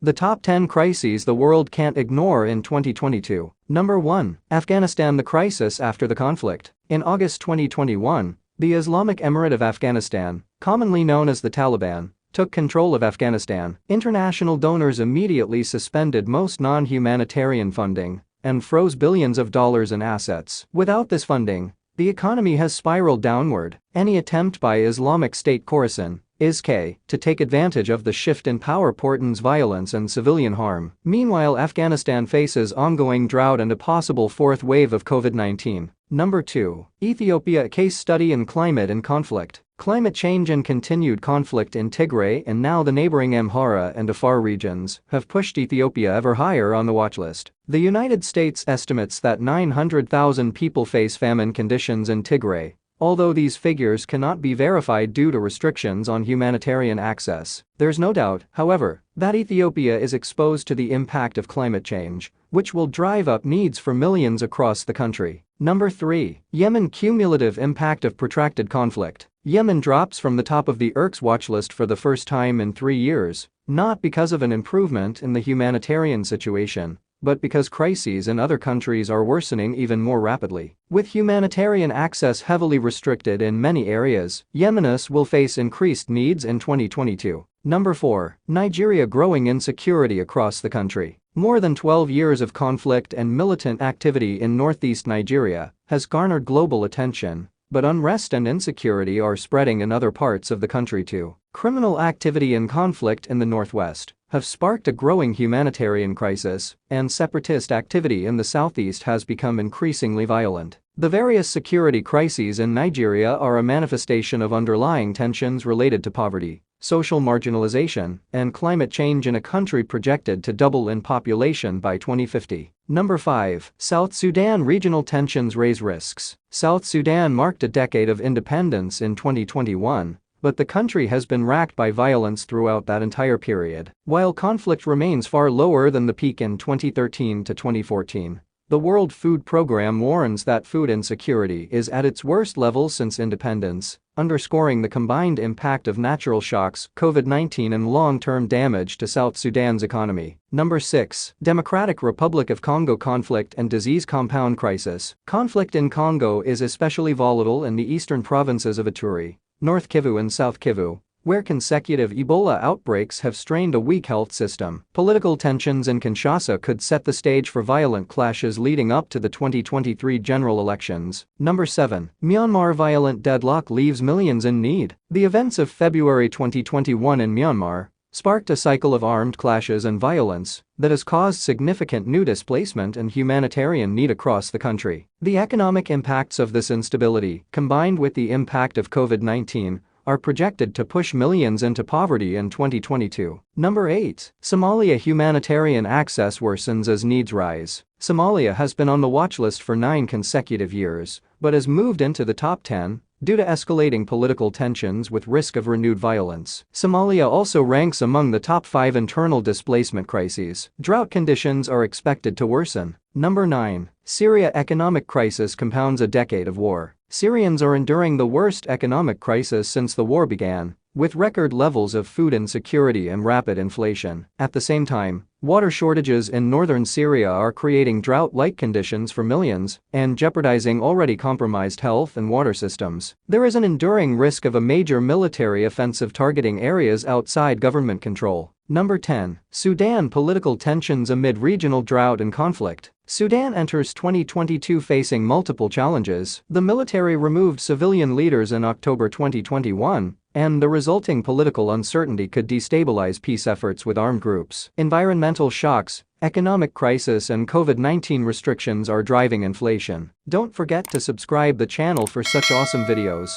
The top 10 crises the world can't ignore in 2022. Number 1. Afghanistan. The crisis after the conflict. In August 2021, the Islamic Emirate of Afghanistan, commonly known as the Taliban, took control of Afghanistan. International donors immediately suspended most non-humanitarian funding and froze billions of dollars in assets. Without this funding, the economy has spiraled downward. Any attempt by Islamic State Khorasan (ISK) to take advantage of the shift in power portends violence and civilian harm. Meanwhile, Afghanistan faces ongoing drought and a possible fourth wave of COVID-19. Number 2. Ethiopia. A case study in climate and conflict. Climate change and continued conflict in Tigray and now the neighboring Amhara and Afar regions have pushed Ethiopia ever higher on the watch list. The United States estimates that 900,000 people face famine conditions in Tigray, although these figures cannot be verified due to restrictions on humanitarian access. There's no doubt, however, that Ethiopia is exposed to the impact of climate change, which will drive up needs for millions across the country. Number 3. Yemen. Cumulative impact of protracted conflict. Yemen drops from the top of the IRC's watchlist for the first time in 3 years, not because of an improvement in the humanitarian situation, but because crises in other countries are worsening even more rapidly. With humanitarian access heavily restricted in many areas, Yemenis will face increased needs in 2022. Number 4. Nigeria. Growing insecurity across the country. More than 12 years of conflict and militant activity in northeast Nigeria has garnered global attention, but unrest and insecurity are spreading in other parts of the country too. Criminal activity and conflict in the northwest have sparked a growing humanitarian crisis, and separatist activity in the southeast has become increasingly violent. The various security crises in Nigeria are a manifestation of underlying tensions related to poverty, social marginalization, and climate change in a country projected to double in population by 2050. Number 5. South Sudan. Regional tensions raise risks. South Sudan marked a decade of independence in 2021, but the country has been racked by violence throughout that entire period. While conflict remains far lower than the peak in 2013 to 2014, the World Food Programme warns that food insecurity is at its worst level since independence, underscoring the combined impact of natural shocks, COVID-19 and long-term damage to South Sudan's economy. Number 6. Democratic Republic of Congo. Conflict and disease compound crisis. Conflict in Congo is especially volatile in the eastern provinces of Ituri, North Kivu and South Kivu, where consecutive Ebola outbreaks have strained a weak health system. Political tensions in Kinshasa could set the stage for violent clashes leading up to the 2023 general elections. Number 7. Myanmar. Violent deadlock leaves millions in need. The events of February 2021 in Myanmar sparked a cycle of armed clashes and violence that has caused significant new displacement and humanitarian need across the country. The economic impacts of this instability, combined with the impact of COVID-19, are projected to push millions into poverty in 2022. Number 8. Somalia. Humanitarian access worsens as needs rise. Somalia has been on the watchlist for 9 consecutive years, but has moved into the top 10 due to escalating political tensions with risk of renewed violence. Somalia also ranks among the top 5 internal displacement crises. Drought conditions are expected to worsen. Number 9. Syria. Economic crisis compounds a decade of war. Syrians are enduring the worst economic crisis since the war began, with record levels of food insecurity and rapid inflation. At the same time, water shortages in northern Syria are creating drought-like conditions for millions and jeopardizing already compromised health and water systems. There is an enduring risk of a major military offensive targeting areas outside government control. Number 10. Sudan. Political tensions amid regional drought and conflict. Sudan enters 2022 facing multiple challenges. The military removed civilian leaders in October 2021, and the resulting political uncertainty could destabilize peace efforts with armed groups. Environmental shocks, economic crisis and COVID-19 restrictions are driving inflation. Don't forget to subscribe the channel for such awesome videos.